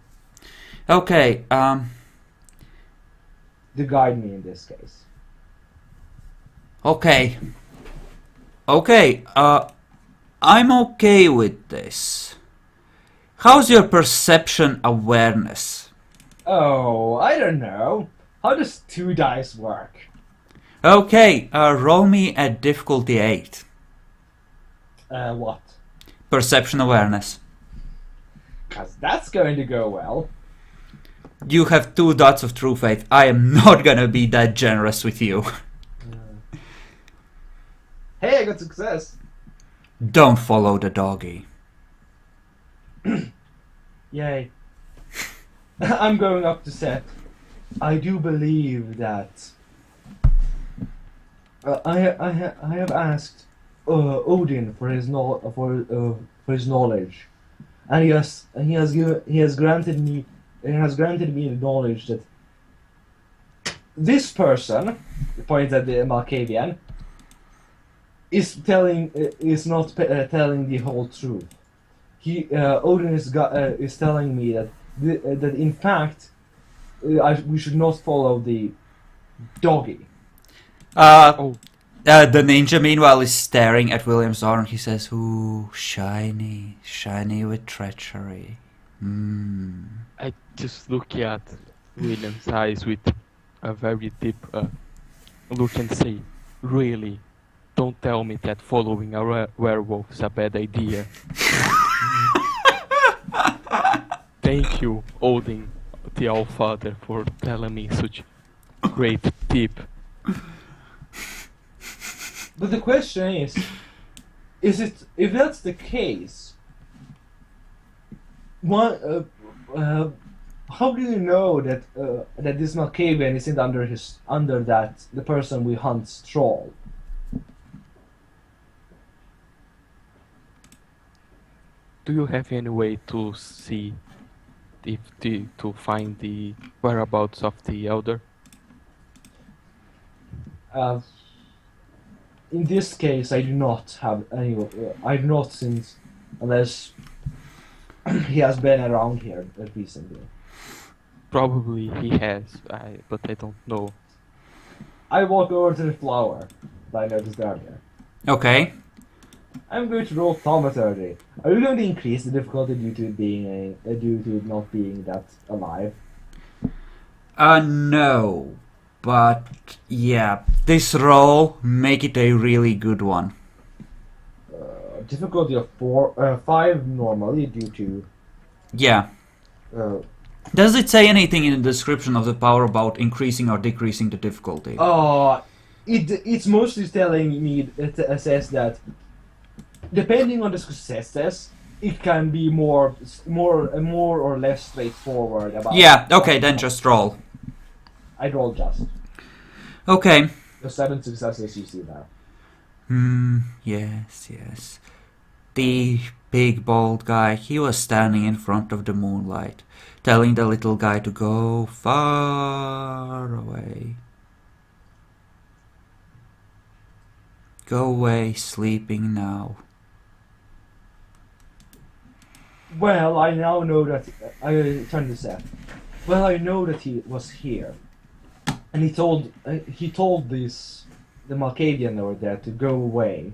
Okay, to guide me in this case. okay. Okay, I'm okay with this. How's your perception awareness? Oh, I don't know. How does 2 dice work? Okay, roll me at difficulty 8. What? Perception awareness. 'Cause that's going to go well. You have 2 dots of true faith. I am not gonna be that generous with you. Hey, I got success. Don't follow the doggy. Yay. I'm going up to set. I do believe that I have asked Odin for his knowledge, and he has granted me the knowledge that this person, points at the Malkavian, is not telling the whole truth. Odin is telling me that that in fact we should not follow the doggy. Oh, The ninja meanwhile is staring at William's arm. He says, "Ooh, shiny, shiny with treachery." I just look at William's eyes with a very deep look and say, really, don't tell me that following a werewolf is a bad idea. Thank you, Odin, the Allfather, for telling me such great tip. But the question is it, if that's the case, what, how do you know that that this Malkavian isn't under the person we hunt's troll? Do you have any way to see to find the whereabouts of the elder? In this case, I do not have any. I do not, since unless he has been around here recently. Probably he has, but I don't know. I walk over to the flower that I noticed earlier. Okay. I'm going to roll thaumaturgy. Are you going to increase the difficulty due to not being that alive? No. But, yeah. This roll, make it a really good one. Difficulty of 5 normally due to. Yeah. Does it say anything in the description of the power about increasing or decreasing the difficulty? It's mostly telling me, it says that depending on the successes, it can be more or less straightforward about. Yeah, okay, then just roll. I rolled just. Okay. The 7 successes you see now. Yes. The big bald guy, he was standing in front of the moonlight, telling the little guy to go far away. Go away, sleeping now. Well, I now know that I turned to Seth. Well, I know that he was here, and he told the Malkavian over there to go away,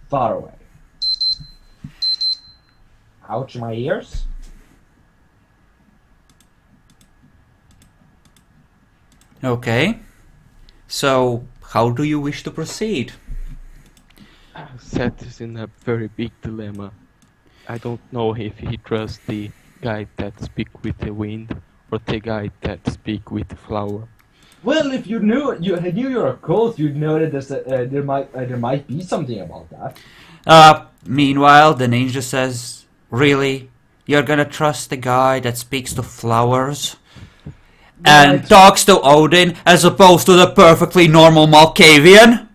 far away. Ouch, my ears. Okay. So, how do you wish to proceed? Seth is in a very big dilemma. I don't know if he trusts the guy that speak with the wind or the guy that speak with the flower. Well, if you knew you're a cult, you'd know that there might be something about that. Meanwhile, the ninja says, really? You're gonna trust the guy that speaks to flowers? And Right. talks to Odin as opposed to the perfectly normal Malkavian?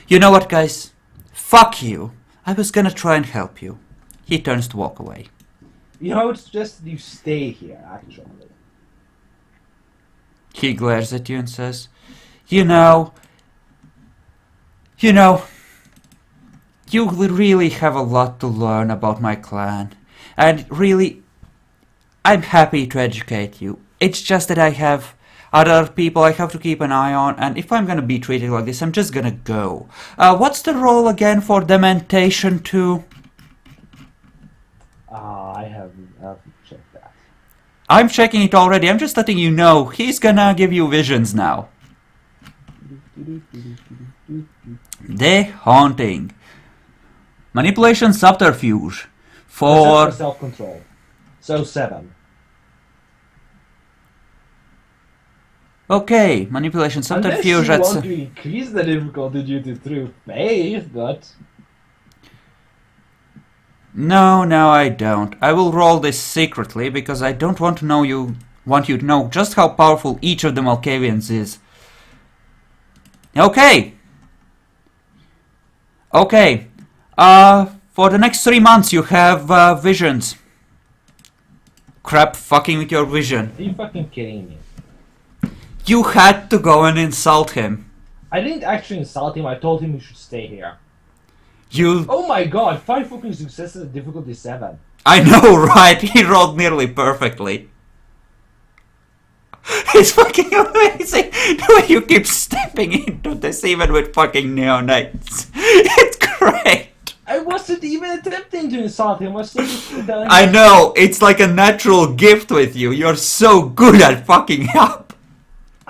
You know what, guys? Fuck you. I was gonna try and help you. He turns to walk away. You know, it's just you stay here, actually. He glares at you and says, You know, you really have a lot to learn about my clan. And really, I'm happy to educate you. It's just that I have other people I have to keep an eye on, and if I'm gonna be treated like this, I'm just gonna go. What's the role again for Dementation 2? I haven't checked that. I'm checking it already, I'm just letting you know, he's gonna give you visions now. The Haunting. Manipulation Subterfuge. For... self-control. So 7. Okay, Manipulation Subterfuge, Unless you that's... want to increase the difficulty due to true faith, but... No, I don't. I will roll this secretly because I don't want you to know just how powerful each of the Malkavians is. Okay. For the next 3 months you have visions. Crap fucking with your vision. Are you fucking kidding me? You had to go and insult him. I didn't actually insult him, I told him he should stay here. You... Oh my god, 5 fucking successes at difficulty 7. I know, right? He rolled nearly perfectly. It's fucking amazing the way you keep stepping into this even with fucking neonates. It's great. I wasn't even attempting to insult him, I was just telling him... I know, it's like a natural gift with you. You're so good at fucking up.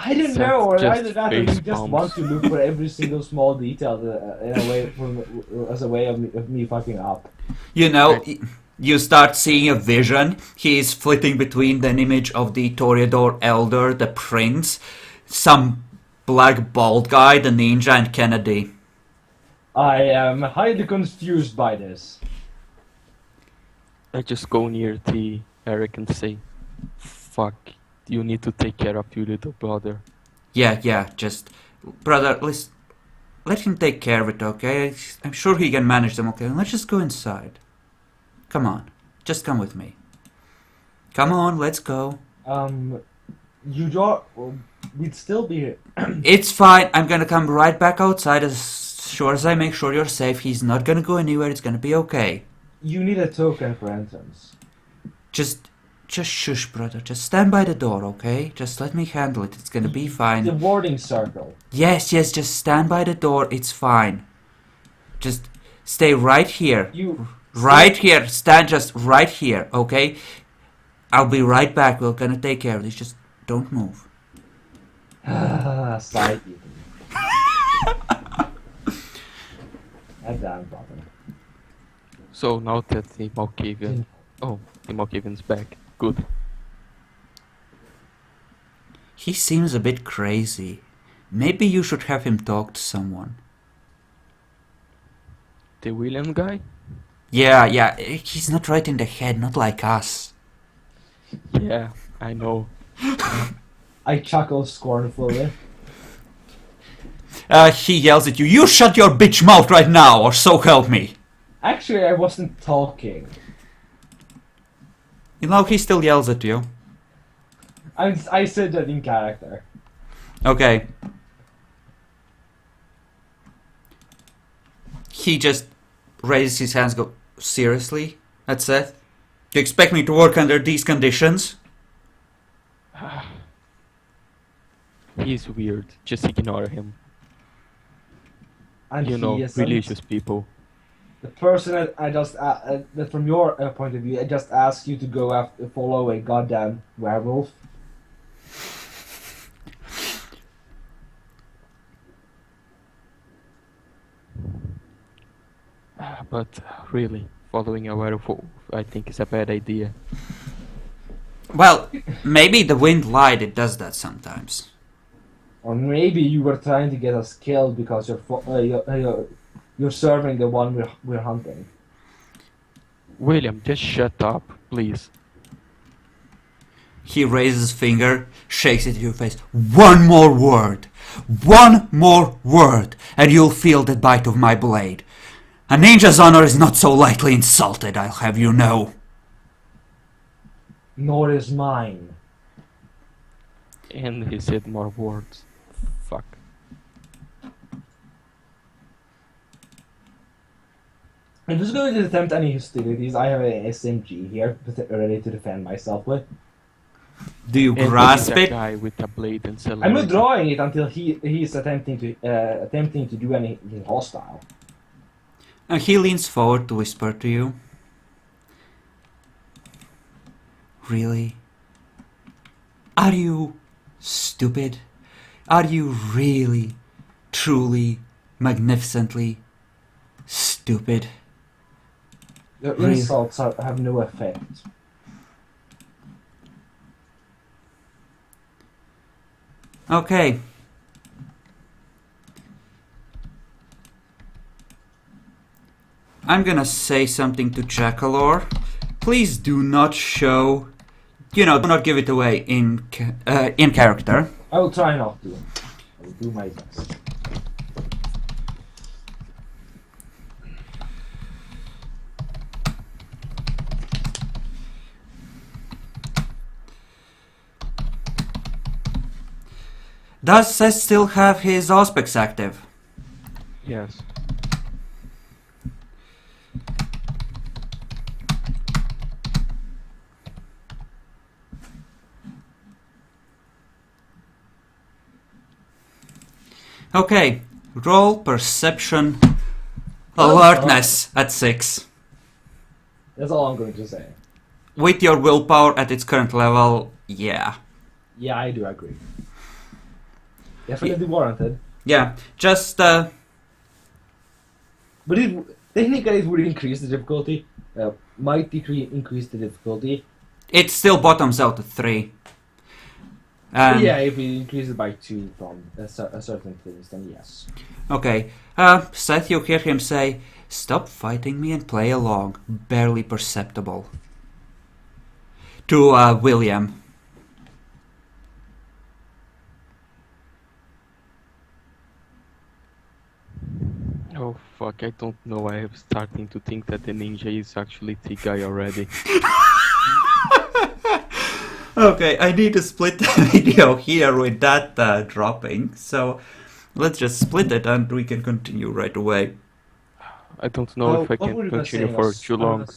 I don't So know, or just either that or you face just bombs. want to look for every single small detail in a way as a way of me fucking up. You know, you start seeing a vision. He's flitting between an image of the Toreador Elder, the Prince, some black bald guy, the ninja, and Kennedy. I am highly confused by this. I just go near the Eric and say, fuck, you need to take care of your little brother. Yeah, just... Brother, let him take care of it, okay? I'm sure he can manage them, okay? Let's just go inside. Come on, just come with me. Come on, let's go. We'd still be here. It's fine, I'm gonna come right back outside as sure as I make sure you're safe. He's not gonna go anywhere, it's gonna be okay. You need a token for entrance. Just shush, brother. Just stand by the door, okay? Just let me handle it. It's gonna be fine. The warding circle. Yes, just stand by the door. It's fine. Just stay right here. Right here. Stand just right here, okay? I'll be right back. We're gonna take care of this. Just don't move. Side eating. That damn bottom. So now that the Malkavian... Oh, the Malkavian's back. Good. He seems a bit crazy. Maybe you should have him talk to someone. The William guy? Yeah. He's not right in the head, not like us. Yeah, I know. I chuckle scornfully. He yells at you. You shut your bitch mouth right now, or so help me. Actually, I wasn't talking. You know, he still yells at you. I said that in character. Okay. He just raises his hands, seriously at Seth? Do you expect me to work under these conditions? He's weird. Just ignore him. And You know, he isn't. religious people. The person that from your point of view, I just asked you to go after follow a goddamn werewolf. But really, following a werewolf, I think is a bad idea. Well, maybe the wind lied, it does that sometimes. Or maybe you were trying to get us killed because you're serving the one we're hunting. William, just shut up, please. He raises his finger, shakes it in your face. One more word! One more word! And you'll feel the bite of my blade. A ninja's honor is not so lightly insulted, I'll have you know. Nor is mine. And he said more words. Fuck. If who's going to attempt any hostilities, I have a SMG here, ready to defend myself with. Do you And grasp he's a it? guy with a blade and celery. I'm not drawing it until he's attempting to do anything hostile. And he leans forward to whisper to you. Really? Are you stupid? Are you really, truly, magnificently stupid? Your Really? insults have no effect. Okay. I'm gonna say something to Jackalor. Please do not show, do not give it away in character. I will try not to. I will do my best. Does Seth still have his Auspex active? Yes. Okay, roll perception alertness at 6. That's all I'm going to say. With your willpower at its current level, yeah. Yeah, I do agree. Definitely warranted. Yeah, just, But technically it would increase the difficulty. Might increase the difficulty. it still bottoms out at 3. Yeah, if we increase it by 2 from a certain things, then yes. Okay, Seth, you hear him say, "Stop fighting me and play along." Barely perceptible. To William. Oh fuck, I don't know. I am starting to think that the ninja is actually the guy already. Okay, I need to split the video here with that dropping, so let's just split it and we can continue right away. I don't know if I What were can you continue saying? for too long.